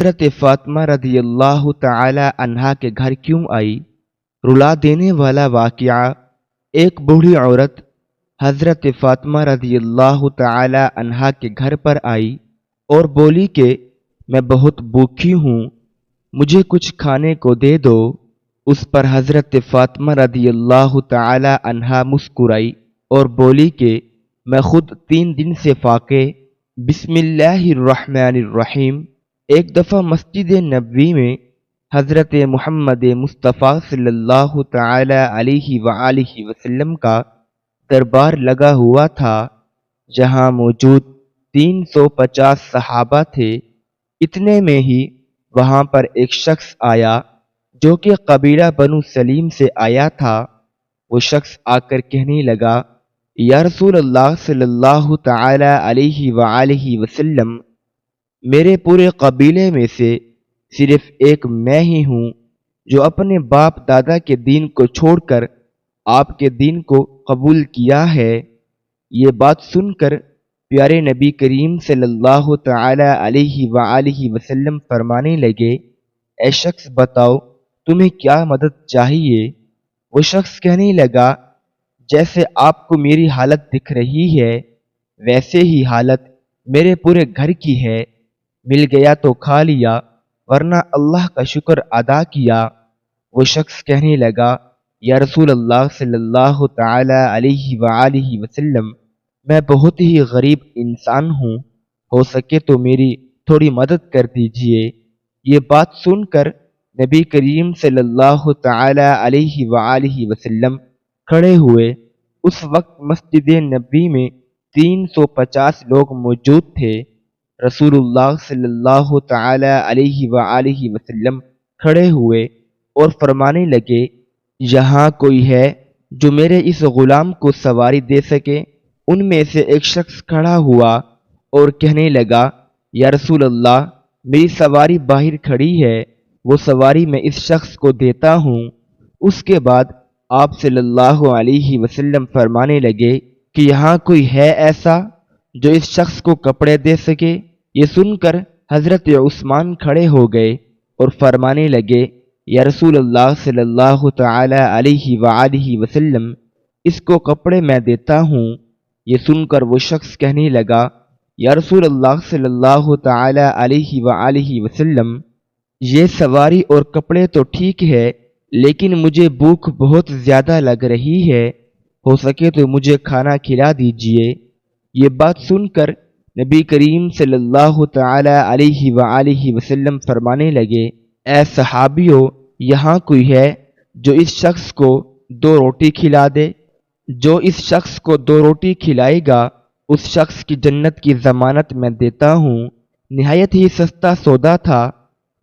حضرت فاطمہ رضی اللہ تعالی عنہا کے گھر کیوں آئی؟ رلا دینے والا واقعہ۔ ایک بوڑھی عورت حضرت فاطمہ رضی اللہ تعالی عنہا کے گھر پر آئی اور بولی کہ میں بہت بھوکی ہوں، مجھے کچھ کھانے کو دے دو۔ اس پر حضرت فاطمہ رضی اللہ تعالی عنہا مسکرائی اور بولی کہ میں خود 3 دن سے فاقے۔ بسم اللہ الرحمن الرحیم۔ ایک دفعہ مسجد نبوی میں حضرت محمد مصطفیٰ صلی اللہ تعالی علیہ وآلہ وسلم کا دربار لگا ہوا تھا، جہاں موجود 350 صحابہ تھے۔ اتنے میں ہی وہاں پر ایک شخص آیا جو کہ قبیلہ بنو سلیم سے آیا تھا۔ وہ شخص آ کر کہنے لگا، یا رسول اللہ صلی اللہ تعالی علیہ وآلہ وسلم، میرے پورے قبیلے میں سے صرف ایک میں ہی ہوں جو اپنے باپ دادا کے دین کو چھوڑ کر آپ کے دین کو قبول کیا ہے۔ یہ بات سن کر پیارے نبی کریم صلی اللہ تعالی علیہ وآلہ وسلم فرمانے لگے، اے شخص بتاؤ تمہیں کیا مدد چاہیے؟ وہ شخص کہنے لگا، جیسے آپ کو میری حالت دکھ رہی ہے ویسے ہی حالت میرے پورے گھر کی ہے، مل گیا تو کھا لیا ورنہ اللہ کا شکر ادا کیا۔ وہ شخص کہنے لگا، یا رسول اللہ صلی اللہ تعالی علیہ وآلہ وسلم، میں بہت ہی غریب انسان ہوں، ہو سکے تو میری تھوڑی مدد کر دیجئے۔ یہ بات سن کر نبی کریم صلی اللہ تعالی علیہ وآلہ وسلم کھڑے ہوئے۔ اس وقت مسجد نبوی میں 350 لوگ موجود تھے۔ رسول اللہ صلی اللہ تعالی علیہ وآلہ وسلم کھڑے ہوئے اور فرمانے لگے، یہاں کوئی ہے جو میرے اس غلام کو سواری دے سکے؟ ان میں سے ایک شخص کھڑا ہوا اور کہنے لگا، یا رسول اللہ، میری سواری باہر کھڑی ہے، وہ سواری میں اس شخص کو دیتا ہوں۔ اس کے بعد آپ صلی اللہ علیہ وسلم فرمانے لگے کہ یہاں کوئی ہے ایسا جو اس شخص کو کپڑے دے سکے؟ یہ سن کر حضرت عثمان کھڑے ہو گئے اور فرمانے لگے، یا رسول اللہ صلی اللہ تعالی علیہ وآلہ وسلم، اس کو کپڑے میں دیتا ہوں۔ یہ سن کر وہ شخص کہنے لگا، یا رسول اللہ صلی اللہ تعالی علیہ وآلہ وسلم، یہ سواری اور کپڑے تو ٹھیک ہے لیکن مجھے بھوک بہت زیادہ لگ رہی ہے، ہو سکے تو مجھے کھانا کھلا دیجئے۔ یہ بات سن کر نبی کریم صلی اللہ تعالی علیہ وآلہ وسلم فرمانے لگے، اے صحابیو، یہاں کوئی ہے جو اس شخص کو 2 روٹی کھلا دے؟ جو اس شخص کو 2 روٹی کھلائے گا اس شخص کی جنت کی ضمانت میں دیتا ہوں۔ نہایت ہی سستا سودا تھا۔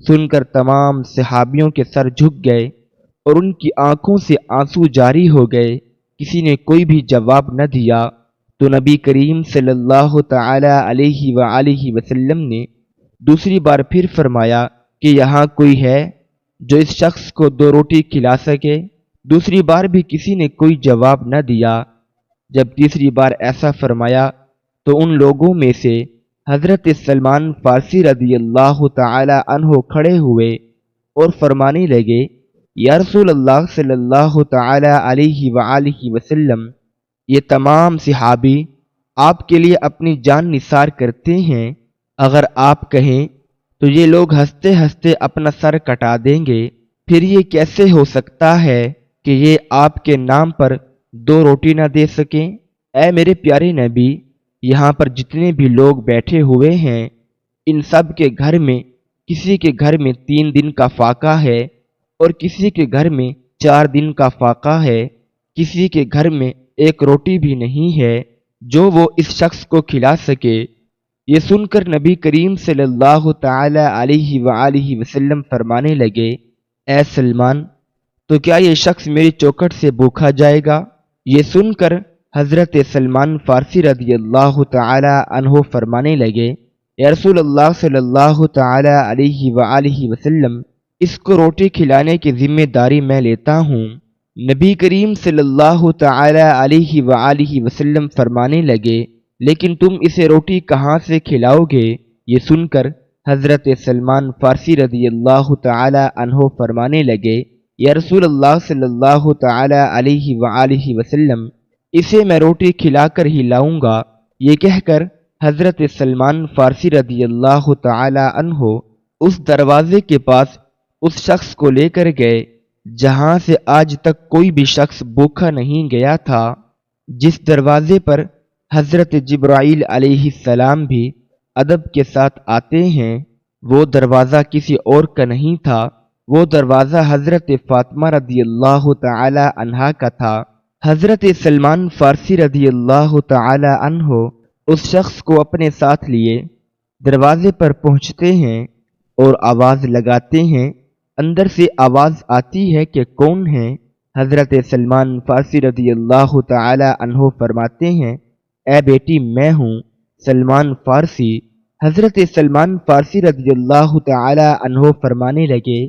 سن کر تمام صحابیوں کے سر جھک گئے اور ان کی آنکھوں سے آنسو جاری ہو گئے، کسی نے کوئی بھی جواب نہ دیا۔ تو نبی کریم صلی اللہ تعالی علیہ وآلہ وسلم نے دوسری بار پھر فرمایا کہ یہاں کوئی ہے جو اس شخص کو 2 روٹی کھلا سکے؟ دوسری بار بھی کسی نے کوئی جواب نہ دیا۔ جب تیسری بار ایسا فرمایا تو ان لوگوں میں سے حضرت سلمان فارسی رضی اللہ تعالی عنہ کھڑے ہوئے اور فرمانے لگے، یا رسول اللہ صلی اللہ تعالی علیہ وآلہ وسلم، یہ تمام صحابی آپ کے لیے اپنی جان نثار کرتے ہیں، اگر آپ کہیں تو یہ لوگ ہنستے ہنستے اپنا سر کٹا دیں گے، پھر یہ کیسے ہو سکتا ہے کہ یہ آپ کے نام پر 2 روٹی نہ دے سکیں؟ اے میرے پیارے نبی، یہاں پر جتنے بھی لوگ بیٹھے ہوئے ہیں ان سب کے گھر میں کسی کے گھر میں 3 دن کا فاقہ ہے اور کسی کے گھر میں 4 دن کا فاقہ ہے، کسی کے گھر میں 1 روٹی بھی نہیں ہے جو وہ اس شخص کو کھلا سکے۔ یہ سن کر نبی کریم صلی اللہ تعالی علیہ وآلہ وسلم فرمانے لگے، اے سلمان، تو کیا یہ شخص میری چوکھٹ سے بھوکا جائے گا؟ یہ سن کر حضرت سلمان فارسی رضی اللہ تعالی عنہ فرمانے لگے، یا رسول اللہ صلی اللہ تعالی علیہ وآلہ وسلم، اس کو روٹی کھلانے کی ذمہ داری میں لیتا ہوں۔ نبی کریم صلی اللہ تعالی علیہ وآلہ وسلم فرمانے لگے، لیکن تم اسے روٹی کہاں سے کھلاؤ گے؟ یہ سن کر حضرت سلمان فارسی رضی اللہ تعالی عنہ فرمانے لگے، یا رسول اللہ صلی اللہ تعالی علیہ وآلہ وسلم، اسے میں روٹی کھلا کر ہی لاؤں گا۔ یہ کہہ کر حضرت سلمان فارسی رضی اللہ تعالی عنہ اس دروازے کے پاس اس شخص کو لے کر گئے جہاں سے آج تک کوئی بھی شخص بھوکا نہیں گیا تھا۔ جس دروازے پر حضرت جبرائیل علیہ السلام بھی ادب کے ساتھ آتے ہیں، وہ دروازہ کسی اور کا نہیں تھا، وہ دروازہ حضرت فاطمہ رضی اللہ تعالی عنہا کا تھا۔ حضرت سلمان فارسی رضی اللہ تعالی عنہ اس شخص کو اپنے ساتھ لیے دروازے پر پہنچتے ہیں اور آواز لگاتے ہیں۔ اندر سے آواز آتی ہے کہ کون ہے؟ حضرت سلمان فارسی رضی اللہ تعالی عنہ فرماتے ہیں، اے بیٹی میں ہوں سلمان فارسی۔ حضرت سلمان فارسی رضی اللہ تعالی عنہ فرمانے لگے،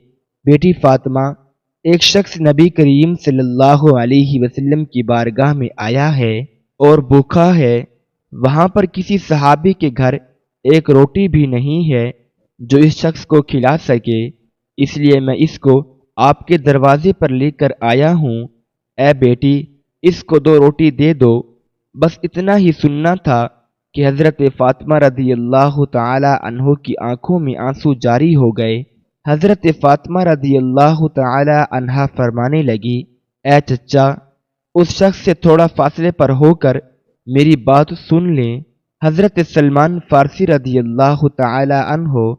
بیٹی فاطمہ، ایک شخص نبی کریم صلی اللہ علیہ وسلم کی بارگاہ میں آیا ہے اور بھوکا ہے۔ وہاں پر کسی صحابی کے گھر ایک روٹی بھی نہیں ہے جو اس شخص کو کھلا سکے، اس لیے میں اس کو آپ کے دروازے پر لے کر آیا ہوں۔ اے بیٹی، اس کو 2 روٹی دے دو۔ بس اتنا ہی سننا تھا کہ حضرت فاطمہ رضی اللہ تعالی عنہ کی آنکھوں میں آنسو جاری ہو گئے۔ حضرت فاطمہ رضی اللہ تعالی عنہا فرمانے لگی، اے چچا، اس شخص سے تھوڑا فاصلے پر ہو کر میری بات سن لیں۔ حضرت سلمان فارسی رضی اللہ تعالی عنہ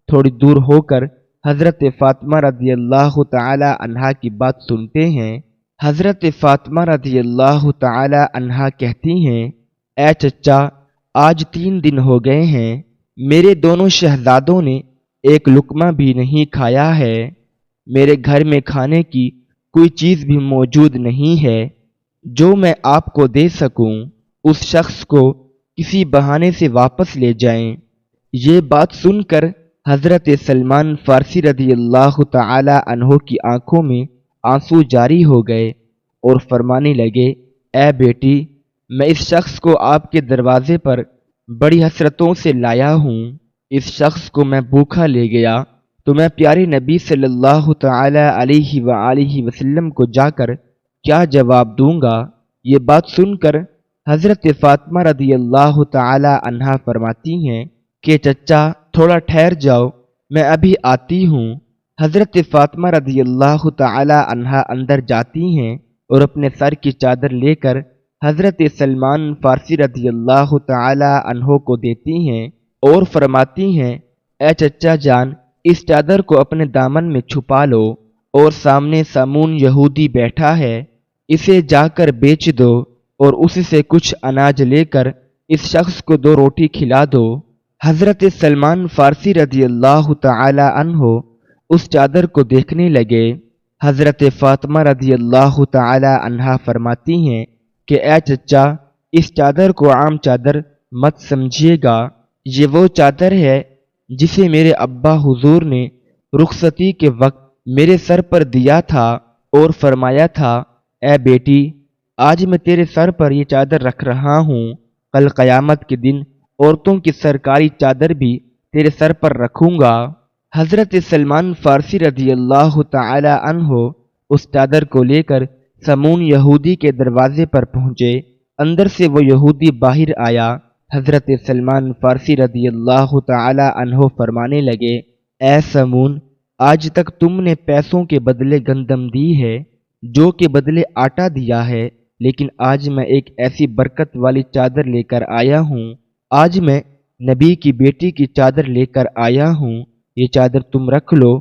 تھوڑی دور ہو کر حضرت فاطمہ رضی اللہ تعالی عنہا کی بات سنتے ہیں۔ حضرت فاطمہ رضی اللہ تعالی عنہا کہتی ہیں، اے چچا، آج 3 دن ہو گئے ہیں، میرے دونوں شہزادوں نے ایک لقمہ بھی نہیں کھایا ہے، میرے گھر میں کھانے کی کوئی چیز بھی موجود نہیں ہے جو میں آپ کو دے سکوں۔ اس شخص کو کسی بہانے سے واپس لے جائیں۔ یہ بات سن کر حضرت سلمان فارسی رضی اللہ تعالی عنہ کی آنکھوں میں آنسو جاری ہو گئے اور فرمانے لگے، اے بیٹی، میں اس شخص کو آپ کے دروازے پر بڑی حسرتوں سے لایا ہوں۔ اس شخص کو میں بھوکا لے گیا تو میں پیارے نبی صلی اللہ تعالی علیہ وآلہ وسلم کو جا کر کیا جواب دوں گا؟ یہ بات سن کر حضرت فاطمہ رضی اللہ تعالی عنہا فرماتی ہیں کہ چچا تھوڑا ٹھہر جاؤ، میں ابھی آتی ہوں۔ حضرت فاطمہ رضی اللہ تعالی عنہا اندر جاتی ہیں اور اپنے سر کی چادر لے کر حضرت سلمان فارسی رضی اللہ تعالی عنہ کو دیتی ہیں اور فرماتی ہیں، اے چچا جان، اس چادر کو اپنے دامن میں چھپا لو اور سامنے سامون یہودی بیٹھا ہے، اسے جا کر بیچ دو اور اس سے کچھ اناج لے کر اس شخص کو 2 روٹی کھلا دو۔ حضرت سلمان فارسی رضی اللہ تعالی عنہ اس چادر کو دیکھنے لگے۔ حضرت فاطمہ رضی اللہ تعالی عنہا فرماتی ہیں کہ اے چچا، اس چادر کو عام چادر مت سمجھیے گا، یہ وہ چادر ہے جسے میرے ابا حضور نے رخصتی کے وقت میرے سر پر دیا تھا اور فرمایا تھا، اے بیٹی، آج میں تیرے سر پر یہ چادر رکھ رہا ہوں، کل قیامت کے دن عورتوں کی سرکاری چادر بھی تیرے سر پر رکھوں گا۔ حضرت سلمان فارسی رضی اللہ تعالی عنہ اس چادر کو لے کر سمون یہودی کے دروازے پر پہنچے۔ اندر سے وہ یہودی باہر آیا۔ حضرت سلمان فارسی رضی اللہ تعالی عنہ فرمانے لگے، اے سمون، آج تک تم نے پیسوں کے بدلے گندم دی ہے، جو کے بدلے آٹا دیا ہے، لیکن آج میں ایک ایسی برکت والی چادر لے کر آیا ہوں۔ آج میں نبی کی بیٹی کی چادر لے کر آیا ہوں، یہ چادر تم رکھ لو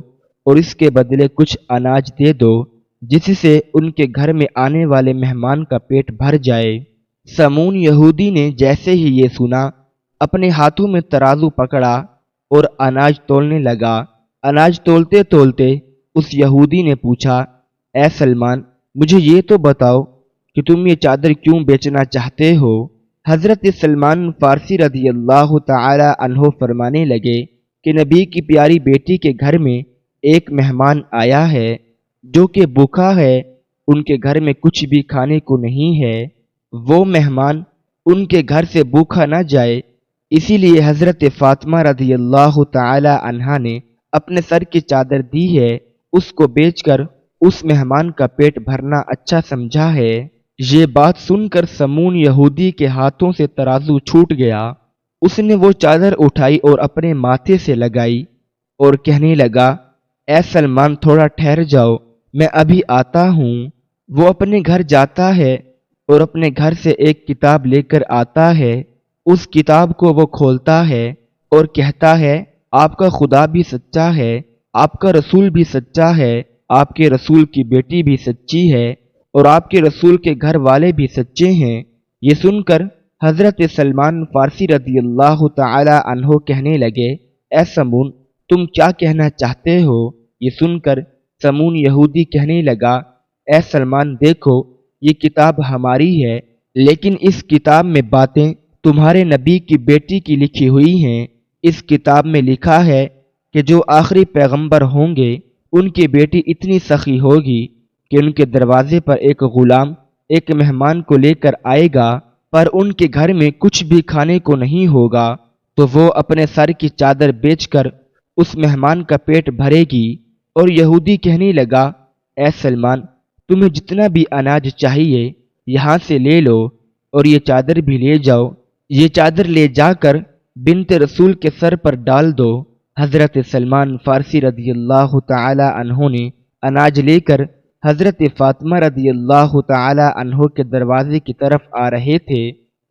اور اس کے بدلے کچھ اناج دے دو، جس سے ان کے گھر میں آنے والے مہمان کا پیٹ بھر جائے۔ سمون یہودی نے جیسے ہی یہ سنا، اپنے ہاتھوں میں ترازو پکڑا اور اناج تولنے لگا۔ اناج تولتے تولتے اس یہودی نے پوچھا، اے سلمان، مجھے یہ تو بتاؤ کہ تم یہ چادر کیوں بیچنا چاہتے ہو؟ حضرت سلمان فارسی رضی اللہ تعالی عنہ فرمانے لگے کہ نبی کی پیاری بیٹی کے گھر میں ایک مہمان آیا ہے جو کہ بھوکا ہے، ان کے گھر میں کچھ بھی کھانے کو نہیں ہے۔ وہ مہمان ان کے گھر سے بھوکا نہ جائے، اسی لیے حضرت فاطمہ رضی اللہ تعالی عنہا نے اپنے سر کی چادر دی ہے، اس کو بیچ کر اس مہمان کا پیٹ بھرنا اچھا سمجھا ہے۔ یہ بات سن کر سمون یہودی کے ہاتھوں سے ترازو چھوٹ گیا۔ اس نے وہ چادر اٹھائی اور اپنے ماتھے سے لگائی اور کہنے لگا، اے سلمان تھوڑا ٹھہر جاؤ، میں ابھی آتا ہوں۔ وہ اپنے گھر جاتا ہے اور اپنے گھر سے ایک کتاب لے کر آتا ہے۔ اس کتاب کو وہ کھولتا ہے اور کہتا ہے، آپ کا خدا بھی سچا ہے، آپ کا رسول بھی سچا ہے، آپ کے رسول کی بیٹی بھی سچی ہے اور آپ کے رسول کے گھر والے بھی سچے ہیں۔ یہ سن کر حضرت سلمان فارسی رضی اللہ تعالی عنہ کہنے لگے، اے سمون تم کیا کہنا چاہتے ہو؟ یہ سن کر سمون یہودی کہنے لگا، اے سلمان دیکھو یہ کتاب ہماری ہے، لیکن اس کتاب میں باتیں تمہارے نبی کی بیٹی کی لکھی ہوئی ہیں۔ اس کتاب میں لکھا ہے کہ جو آخری پیغمبر ہوں گے ان کی بیٹی اتنی سخی ہوگی کہ ان کے دروازے پر ایک غلام ایک مہمان کو لے کر آئے گا، پر ان کے گھر میں کچھ بھی کھانے کو نہیں ہوگا تو وہ اپنے سر کی چادر بیچ کر اس مہمان کا پیٹ بھرے گی۔ اور یہودی کہنے لگا، اے سلمان تمہیں جتنا بھی اناج چاہیے یہاں سے لے لو اور یہ چادر بھی لے جاؤ، یہ چادر لے جا کر بنت رسول کے سر پر ڈال دو۔ حضرت سلمان فارسی رضی اللہ تعالی عنہ نے اناج لے کر حضرت فاطمہ رضی اللہ تعالی عنہ کے دروازے کی طرف آ رہے تھے۔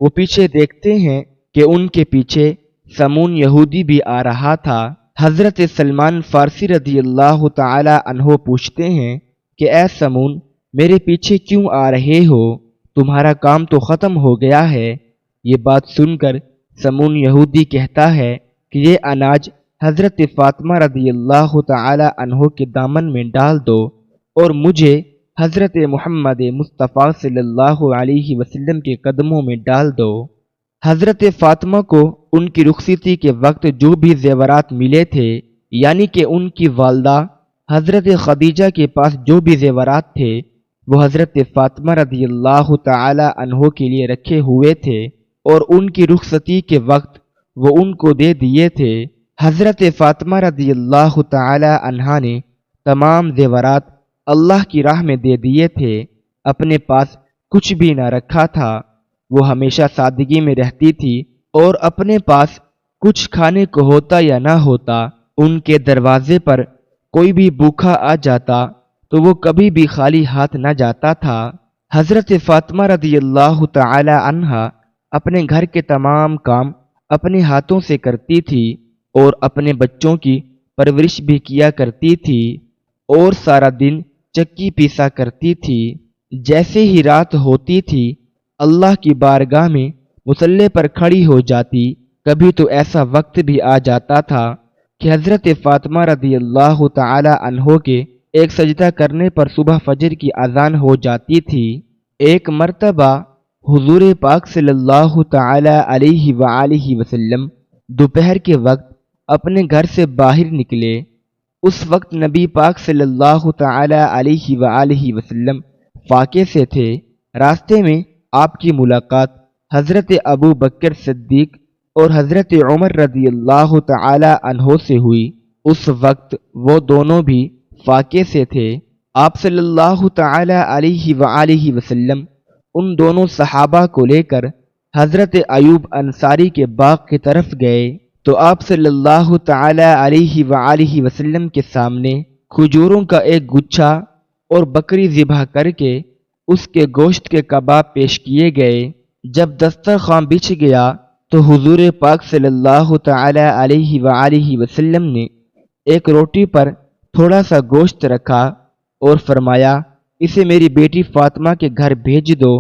وہ پیچھے دیکھتے ہیں کہ ان کے پیچھے سمون یہودی بھی آ رہا تھا۔ حضرت سلمان فارسی رضی اللہ تعالی عنہ پوچھتے ہیں کہ اے سمون میرے پیچھے کیوں آ رہے ہو؟ تمہارا کام تو ختم ہو گیا ہے۔ یہ بات سن کر سمون یہودی کہتا ہے کہ یہ اناج حضرت فاطمہ رضی اللہ تعالی عنہ کے دامن میں ڈال دو اور مجھے حضرت محمد مصطفیٰ صلی اللہ علیہ وسلم کے قدموں میں ڈال دو۔ حضرت فاطمہ کو ان کی رخصتی کے وقت جو بھی زیورات ملے تھے، یعنی کہ ان کی والدہ حضرت خدیجہ کے پاس جو بھی زیورات تھے وہ حضرت فاطمہ رضی اللہ تعالی عنہ کے لیے رکھے ہوئے تھے اور ان کی رخصتی کے وقت وہ ان کو دے دیے تھے۔ حضرت فاطمہ رضی اللہ تعالی عنہا نے تمام زیورات اللہ کی راہ میں دے دیے تھے، اپنے پاس کچھ بھی نہ رکھا تھا۔ وہ ہمیشہ سادگی میں رہتی تھی اور اپنے پاس کچھ کھانے کو ہوتا یا نہ ہوتا ان کے دروازے پر کوئی بھی بھوکا آ جاتا تو وہ کبھی بھی خالی ہاتھ نہ جاتا تھا۔ حضرت فاطمہ رضی اللہ تعالی عنہا اپنے گھر کے تمام کام اپنے ہاتھوں سے کرتی تھی اور اپنے بچوں کی پرورش بھی کیا کرتی تھی اور سارا دن چکی پیسا کرتی تھی۔ جیسے ہی رات ہوتی تھی اللہ کی بارگاہ میں مصلے پر کھڑی ہو جاتی۔ کبھی تو ایسا وقت بھی آ جاتا تھا کہ حضرت فاطمہ رضی اللہ تعالی عنہ کے ایک سجدہ کرنے پر صبح فجر کی اذان ہو جاتی تھی۔ ایک مرتبہ حضور پاک صلی اللہ تعالی علیہ وآلہ وسلم دوپہر کے وقت اپنے گھر سے باہر نکلے۔ اس وقت نبی پاک صلی اللہ تعالی علیہ وآلہ وسلم فاقے سے تھے۔ راستے میں آپ کی ملاقات حضرت ابو بکر صدیق اور حضرت عمر رضی اللہ تعالی عنہ سے ہوئی۔ اس وقت وہ دونوں بھی فاقے سے تھے۔ آپ صلی اللہ تعالی علیہ وآلہ وسلم ان دونوں صحابہ کو لے کر حضرت ایوب انصاری کے باغ کی طرف گئے تو آپ صلی اللہ تعالی علیہ وآلہ وسلم کے سامنے کھجوروں کا ایک گچھا اور بکری ذبح کر کے اس کے گوشت کے کباب پیش کیے گئے۔ جب دسترخوان بچھ گیا تو حضور پاک صلی اللہ تعالی علیہ وآلہ وسلم نے ایک روٹی پر تھوڑا سا گوشت رکھا اور فرمایا، اسے میری بیٹی فاطمہ کے گھر بھیج دو،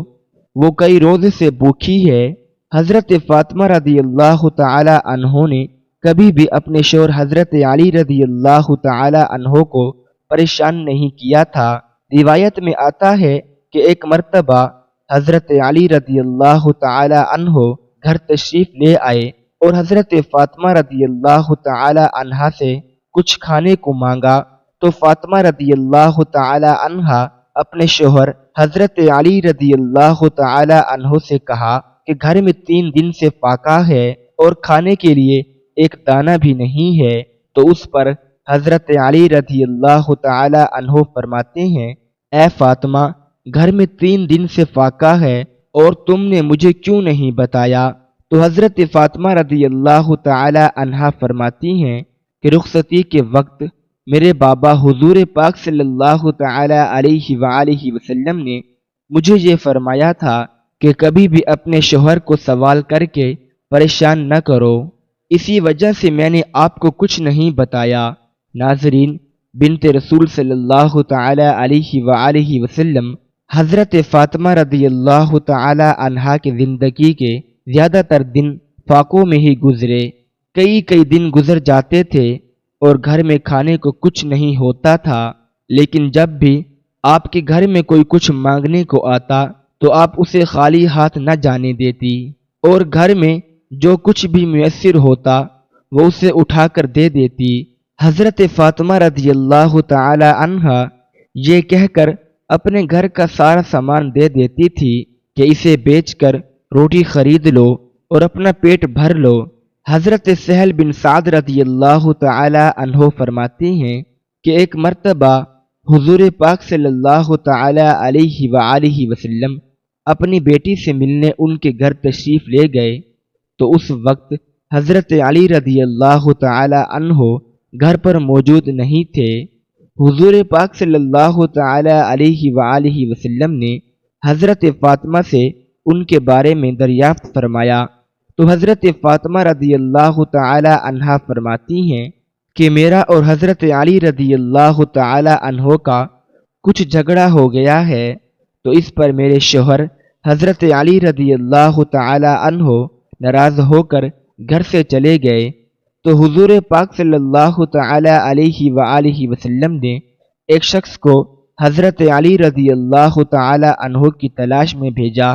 وہ کئی روز سے بھوکھی ہے۔ حضرت فاطمہ رضی اللہ تعالی عنہ نے کبھی بھی اپنے شوہر حضرت علی رضی اللہ تعالی عنہ کو پریشان نہیں کیا تھا۔ روایت میں آتا ہے کہ ایک مرتبہ حضرت علی رضی اللہ تعالی عنہ گھر تشریف لے آئے اور حضرت فاطمہ رضی اللہ تعالی عنہا سے کچھ کھانے کو مانگا تو فاطمہ رضی اللہ تعالی عنہا اپنے شوہر حضرت علی رضی اللہ تعالی عنہ سے کہا کہ گھر میں 3 دن سے فاقہ ہے اور کھانے کے لیے ایک دانہ بھی نہیں ہے، تو اس پر حضرت علی رضی اللہ تعالی عنہ فرماتے ہیں، اے فاطمہ، گھر میں 3 دن سے فاقہ ہے اور تم نے مجھے کیوں نہیں بتایا؟ تو حضرت فاطمہ رضی اللہ تعالی عنہا فرماتی ہیں کہ رخصتی کے وقت میرے بابا حضور پاک صلی اللہ تعالی علیہ وآلہ وسلم نے مجھے یہ فرمایا تھا کہ کبھی بھی اپنے شوہر کو سوال کر کے پریشان نہ کرو، اسی وجہ سے میں نے آپ کو کچھ نہیں بتایا۔ ناظرین، بنت رسول صلی اللہ تعالی علیہ وآلہ وسلم حضرت فاطمہ رضی اللہ تعالی عنہا کی زندگی کے زیادہ تر دن فاقوں میں ہی گزرے۔ کئی دن گزر جاتے تھے اور گھر میں کھانے کو کچھ نہیں ہوتا تھا، لیکن جب بھی آپ کے گھر میں کوئی کچھ مانگنے کو آتا تو آپ اسے خالی ہاتھ نہ جانے دیتی، اور گھر میں جو کچھ بھی میسر ہوتا وہ اسے اٹھا کر دے دیتی۔ حضرت فاطمہ رضی اللہ تعالی عنہا یہ کہہ کر اپنے گھر کا سارا سامان دے دیتی تھی کہ اسے بیچ کر روٹی خرید لو اور اپنا پیٹ بھر لو۔ حضرت سہل بن سعد رضی اللہ تعالی عنہ فرماتے ہیں کہ ایک مرتبہ حضور پاک صلی اللہ تعالی علیہ وآلہ وسلم اپنی بیٹی سے ملنے ان کے گھر تشریف لے گئے، تو اس وقت حضرت علی رضی اللہ تعالی عنہ گھر پر موجود نہیں تھے۔ حضور پاک صلی اللہ تعالی علیہ وآلہ وسلم نے حضرت فاطمہ سے ان کے بارے میں دریافت فرمایا، تو حضرت فاطمہ رضی اللہ تعالی عنہا فرماتی ہیں کہ میرا اور حضرت علی رضی اللہ تعالی عنہ کا کچھ جھگڑا ہو گیا ہے، تو اس پر میرے شوہر حضرت علی رضی اللہ تعالی عنہ ناراض ہو کر گھر سے چلے گئے۔ تو حضور پاک صلی اللہ تعالی علیہ وآلہ وسلم نے ایک شخص کو حضرت علی رضی اللہ تعالی عنہ کی تلاش میں بھیجا۔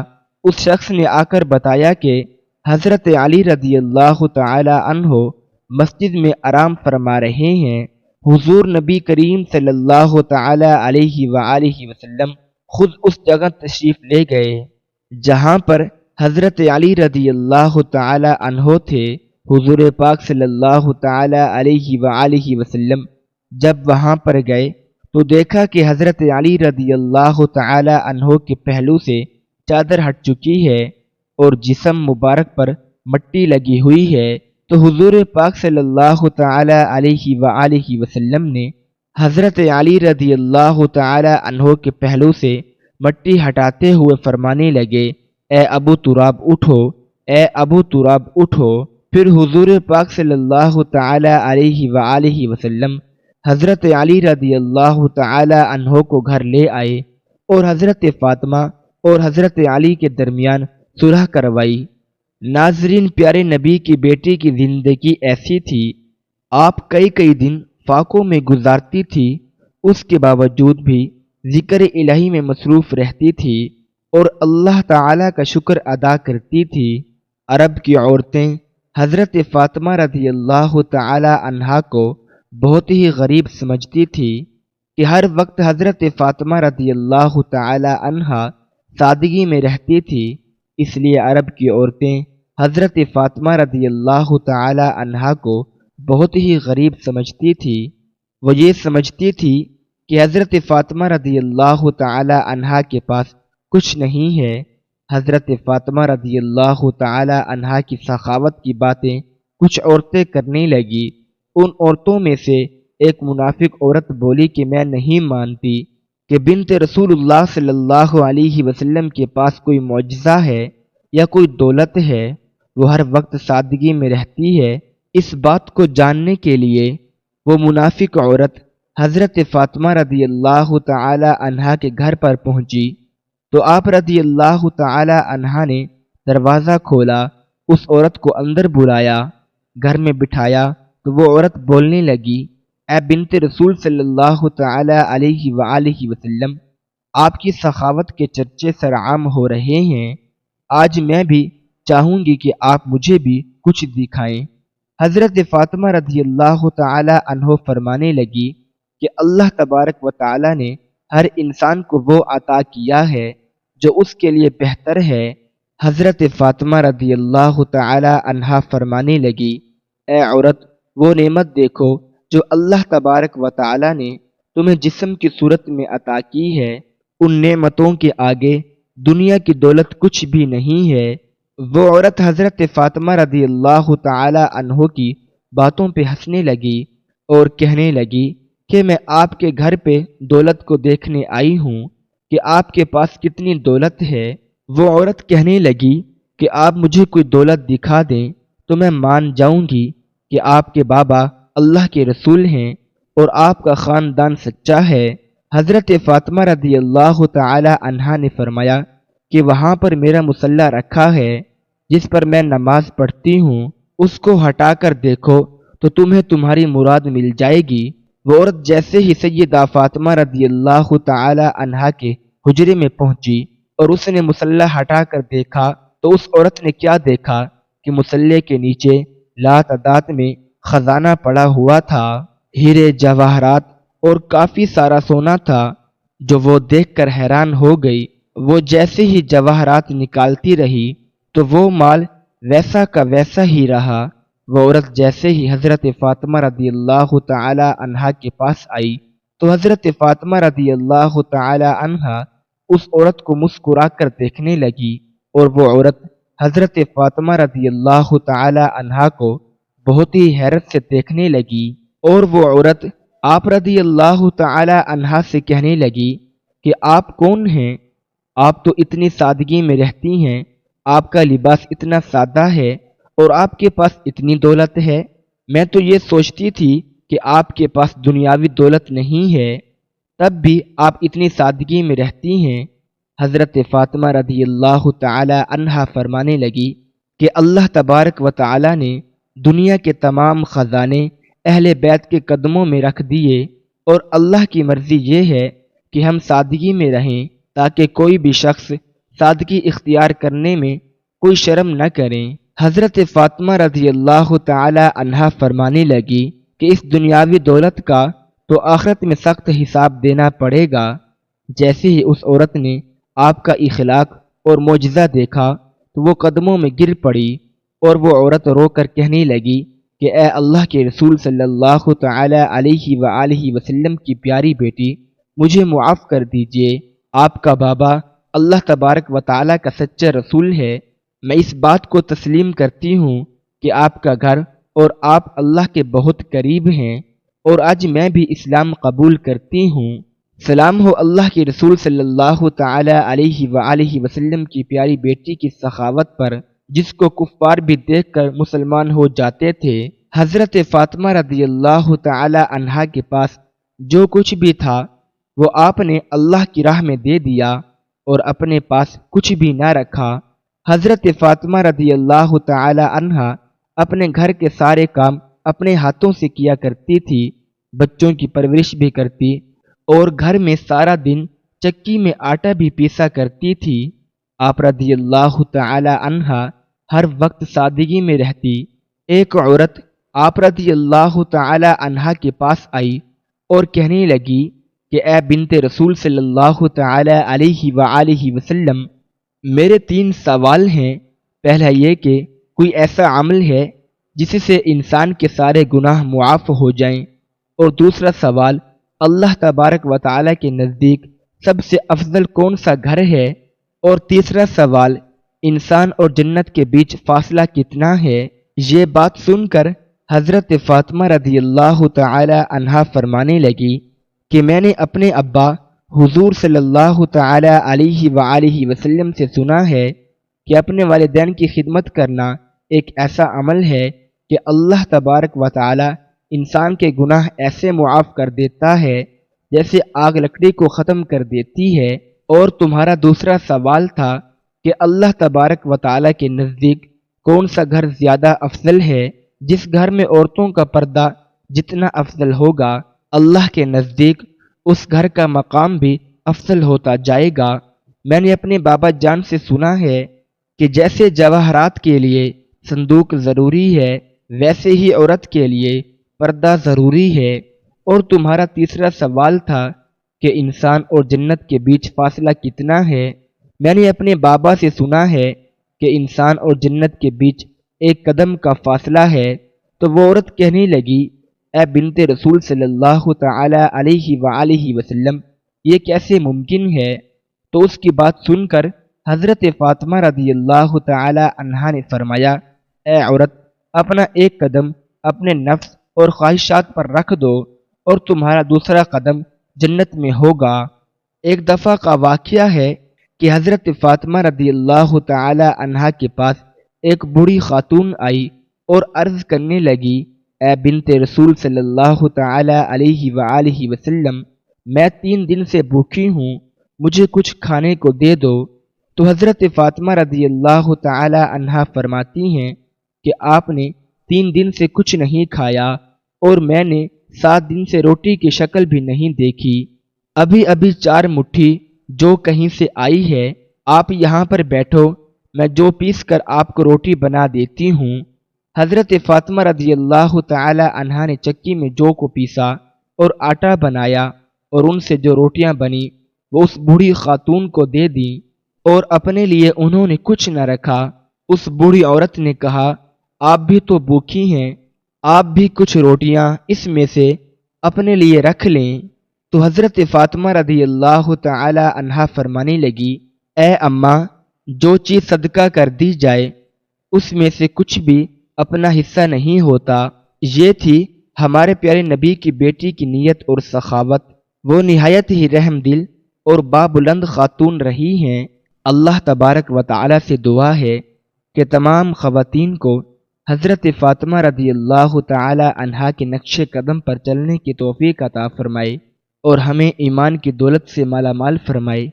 اس شخص نے آ کر بتایا کہ حضرت علی رضی اللہ تعالی عنہ مسجد میں آرام فرما رہے ہیں۔ حضور نبی کریم صلی اللہ تعالی علیہ وآلہ وسلم خود اس جگہ تشریف لے گئے جہاں پر حضرت علی رضی اللہ تعالی عنہ تھے۔ حضور پاک صلی اللہ تعالی علیہ وآلہ وسلم جب وہاں پر گئے تو دیکھا کہ حضرت علی رضی اللہ تعالی عنہ کے پہلو سے چادر ہٹ چکی ہے اور جسم مبارک پر مٹی لگی ہوئی ہے۔ تو حضور پاک صلی اللہ تعالی علیہ وآلہ وسلم نے حضرت علی رضی اللہ تعالی عنہ کے پہلو سے مٹی ہٹاتے ہوئے فرمانے لگے، اے ابو تراب اٹھو، اے ابو تراب اٹھو۔ پھر حضور پاک صلی اللہ تعالی علیہ وآلہ وسلم حضرت علی رضی اللہ تعالی عنہ کو گھر لے آئے اور حضرت فاطمہ اور حضرت علی کے درمیان صلح کروائی۔ ناظرین، پیارے نبی کی بیٹی کی زندگی ایسی تھی، آپ کئی دن فاقوں میں گزارتی تھی، اس کے باوجود بھی ذکر الہی میں مصروف رہتی تھی اور اللہ تعالی کا شکر ادا کرتی تھی۔ عرب کی عورتیں حضرت فاطمہ رضی اللہ تعالی عنہا کو بہت ہی غریب سمجھتی تھی کہ ہر وقت حضرت فاطمہ رضی اللہ تعالی عنہا سادگی میں رہتی تھی، اس لیے عرب کی عورتیں حضرت فاطمہ رضی اللہ تعالی عنہا کو بہت ہی غریب سمجھتی تھی۔ وہ یہ سمجھتی تھی کہ حضرت فاطمہ رضی اللہ تعالی عنہا کے پاس کچھ نہیں ہے۔ حضرت فاطمہ رضی اللہ تعالی عنہا کی سخاوت کی باتیں کچھ عورتیں کرنے لگی۔ ان عورتوں میں سے ایک منافق عورت بولی کہ میں نہیں مانتی کہ بنت رسول اللہ صلی اللہ علیہ وسلم کے پاس کوئی معجزہ ہے یا کوئی دولت ہے، وہ ہر وقت سادگی میں رہتی ہے۔ اس بات کو جاننے کے لیے وہ منافق عورت حضرت فاطمہ رضی اللہ تعالی عنہا کے گھر پر پہنچی تو آپ رضی اللہ تعالی عنہا نے دروازہ کھولا، اس عورت کو اندر بلایا، گھر میں بٹھایا تو وہ عورت بولنے لگی، اے بنت رسول صلی اللہ تعالی علیہ وآلہ وسلم، آپ کی سخاوت کے چرچے سرعام ہو رہے ہیں، آج میں بھی چاہوں گی کہ آپ مجھے بھی کچھ دکھائیں۔ حضرت فاطمہ رضی اللہ تعالی عنہ فرمانے لگی کہ اللہ تبارک و تعالی نے ہر انسان کو وہ عطا کیا ہے جو اس کے لیے بہتر ہے، حضرت فاطمہ رضی اللہ تعالی عنہا فرمانے لگی، اے عورت، وہ نعمت دیکھو جو اللہ تبارک و تعالی نے تمہیں جسم کی صورت میں عطا کی ہے، ان نعمتوں کے آگے دنیا کی دولت کچھ بھی نہیں ہے۔ وہ عورت حضرت فاطمہ رضی اللہ تعالی عنہ کی باتوں پہ ہنسنے لگی اور کہنے لگی کہ میں آپ کے گھر پہ دولت کو دیکھنے آئی ہوں کہ آپ کے پاس کتنی دولت ہے۔ وہ عورت کہنے لگی کہ آپ مجھے کوئی دولت دکھا دیں تو میں مان جاؤں گی کہ آپ کے بابا اللہ کے رسول ہیں اور آپ کا خاندان سچا ہے۔ حضرت فاطمہ رضی اللہ تعالی عنہا نے فرمایا کہ وہاں پر میرا مصلی رکھا ہے جس پر میں نماز پڑھتی ہوں، اس کو ہٹا کر دیکھو تو تمہیں تمہاری مراد مل جائے گی۔ وہ عورت جیسے ہی سیدہ فاطمہ رضی اللہ تعالی عنہا کے حجرے میں پہنچی اور اس نے مصلی ہٹا کر دیکھا تو اس عورت نے کیا دیکھا کہ مصلی کے نیچے لاتعداد میں خزانہ پڑا ہوا تھا، ہیرے جواہرات اور کافی سارا سونا تھا، جو وہ دیکھ کر حیران ہو گئی۔ وہ جیسے ہی جواہرات نکالتی رہی تو وہ مال ویسا کا ویسا ہی رہا۔ وہ عورت جیسے ہی حضرت فاطمہ رضی اللہ تعالی عنہا کے پاس آئی تو حضرت فاطمہ رضی اللہ تعالی عنہا اس عورت کو مسکرا کر دیکھنے لگی اور وہ عورت حضرت فاطمہ رضی اللہ تعالی عنہا کو بہت ہی حیرت سے دیکھنے لگی، اور وہ عورت آپ رضی اللہ تعالی عنہا سے کہنے لگی کہ آپ کون ہیں؟ آپ تو اتنی سادگی میں رہتی ہیں، آپ کا لباس اتنا سادہ ہے اور آپ کے پاس اتنی دولت ہے۔ میں تو یہ سوچتی تھی کہ آپ کے پاس دنیاوی دولت نہیں ہے، تب بھی آپ اتنی سادگی میں رہتی ہیں۔ حضرت فاطمہ رضی اللہ تعالی عنہا فرمانے لگی کہ اللہ تبارک و تعالی نے دنیا کے تمام خزانے اہل بیت کے قدموں میں رکھ دیے، اور اللہ کی مرضی یہ ہے کہ ہم سادگی میں رہیں تاکہ کوئی بھی شخص سادگی اختیار کرنے میں کوئی شرم نہ کریں۔ حضرت فاطمہ رضی اللہ تعالی عنہا فرمانے لگی کہ اس دنیاوی دولت کا تو آخرت میں سخت حساب دینا پڑے گا۔ جیسے ہی اس عورت نے آپ کا اخلاق اور معجزہ دیکھا تو وہ قدموں میں گر پڑی، اور وہ عورت رو کر کہنے لگی کہ اے اللہ کے رسول صلی اللہ تعالی علیہ وآلہ وسلم کی پیاری بیٹی، مجھے معاف کر دیجئے، آپ کا بابا اللہ تبارک و تعالی کا سچا رسول ہے۔ میں اس بات کو تسلیم کرتی ہوں کہ آپ کا گھر اور آپ اللہ کے بہت قریب ہیں، اور آج میں بھی اسلام قبول کرتی ہوں۔ سلام ہو اللہ کے رسول صلی اللہ تعالی علیہ وآلہ وسلم کی پیاری بیٹی کی سخاوت پر، جس کو کفار بھی دیکھ کر مسلمان ہو جاتے تھے۔ حضرت فاطمہ رضی اللہ تعالی عنہا کے پاس جو کچھ بھی تھا وہ آپ نے اللہ کی راہ میں دے دیا اور اپنے پاس کچھ بھی نہ رکھا۔ حضرت فاطمہ رضی اللہ تعالی عنہا اپنے گھر کے سارے کام اپنے ہاتھوں سے کیا کرتی تھی، بچوں کی پرورش بھی کرتی اور گھر میں سارا دن چکی میں آٹا بھی پیسا کرتی تھی۔ آپ رضی اللہ تعالی عنہا ہر وقت سادگی میں رہتی۔ ایک عورت آپ رضی اللہ تعالی عنہا کے پاس آئی اور کہنے لگی کہ اے بنت رسول صلی اللہ تعالی علیہ وآلہ وسلم، میرے 3 سوال ہیں۔ پہلا یہ کہ کوئی ایسا عمل ہے جس سے انسان کے سارے گناہ معاف ہو جائیں، اور دوسرا سوال اللہ تبارک و تعالی کے نزدیک سب سے افضل کون سا گھر ہے، اور تیسرا سوال انسان اور جنت کے بیچ فاصلہ کتنا ہے۔ یہ بات سن کر حضرت فاطمہ رضی اللہ تعالی عنہا فرمانے لگی کہ میں نے اپنے ابا حضور صلی اللہ تعالی علیہ وآلہ وسلم سے سنا ہے کہ اپنے والدین کی خدمت کرنا ایک ایسا عمل ہے کہ اللہ تبارک و تعالی انسان کے گناہ ایسے معاف کر دیتا ہے جیسے آگ لکڑی کو ختم کر دیتی ہے۔ اور تمہارا دوسرا سوال تھا کہ اللہ تبارک و تعالی کے نزدیک کون سا گھر زیادہ افضل ہے۔ جس گھر میں عورتوں کا پردہ جتنا افضل ہوگا، اللہ کے نزدیک اس گھر کا مقام بھی افضل ہوتا جائے گا۔ میں نے اپنے بابا جان سے سنا ہے کہ جیسے جواہرات کے لیے صندوق ضروری ہے، ویسے ہی عورت کے لیے پردہ ضروری ہے۔ اور تمہارا تیسرا سوال تھا کہ انسان اور جنت کے بیچ فاصلہ کتنا ہے۔ میں نے اپنے بابا سے سنا ہے کہ انسان اور جنت کے بیچ ایک قدم کا فاصلہ ہے، تو وہ عورت کہنے لگی، اے بنت رسول صلی اللہ تعالی علیہ وآلہ وسلم، یہ کیسے ممکن ہے؟ تو اس کی بات سن کر حضرت فاطمہ رضی اللہ تعالی عنہا نے فرمایا، اے عورت، اپنا ایک قدم اپنے نفس اور خواہشات پر رکھ دو اور تمہارا دوسرا قدم جنت میں ہوگا۔ ایک دفعہ کا واقعہ ہے کہ حضرت فاطمہ رضی اللہ تعالی عنہا کے پاس ایک بوڑھی خاتون آئی اور عرض کرنے لگی، اے بنت رسول صلی اللہ تعالی علیہ وآلہ وسلم، میں 3 دن سے بھوکی ہوں، مجھے کچھ کھانے کو دے دو۔ تو حضرت فاطمہ رضی اللہ تعالی عنہا فرماتی ہیں کہ آپ نے 3 دن سے کچھ نہیں کھایا اور میں نے 7 دن سے روٹی کی شکل بھی نہیں دیکھی۔ ابھی ابھی 4 مٹھی جو کہیں سے آئی ہے، آپ یہاں پر بیٹھو، میں جو پیس کر آپ کو روٹی بنا دیتی ہوں۔ حضرت فاطمہ رضی اللہ تعالی عنہا نے چکی میں جو کو پیسا اور آٹا بنایا اور ان سے جو روٹیاں بنی وہ اس بوڑھی خاتون کو دے دیں، اور اپنے لیے انہوں نے کچھ نہ رکھا۔ اس بوڑھی عورت نے کہا، آپ بھی تو بھوکی ہیں، آپ بھی کچھ روٹیاں اس میں سے اپنے لیے رکھ لیں۔ تو حضرت فاطمہ رضی اللہ تعالی عنہا فرمانے لگی، اے اماں، جو چیز صدقہ کر دی جائے اس میں سے کچھ بھی اپنا حصہ نہیں ہوتا۔ یہ تھی ہمارے پیارے نبی کی بیٹی کی نیت اور سخاوت، وہ نہایت ہی رحم دل اور بابلند خاتون رہی ہیں۔ اللہ تبارک و تعالی سے دعا ہے کہ تمام خواتین کو حضرت فاطمہ رضی اللہ تعالی عنہا کے نقش قدم پر چلنے کی توفیق عطا فرمائے اور ہمیں ایمان کی دولت سے مالا مال فرمائے،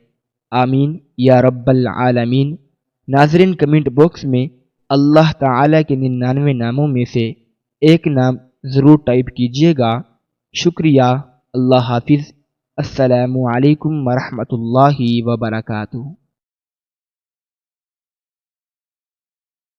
آمین یا رب العالمین۔ ناظرین، کمنٹ باکس میں اللہ تعالی کے 99 ناموں میں سے ایک نام ضرور ٹائپ کیجیے گا۔ شکریہ، اللہ حافظ، السلام علیکم ورحمۃ اللہ وبرکاتہ۔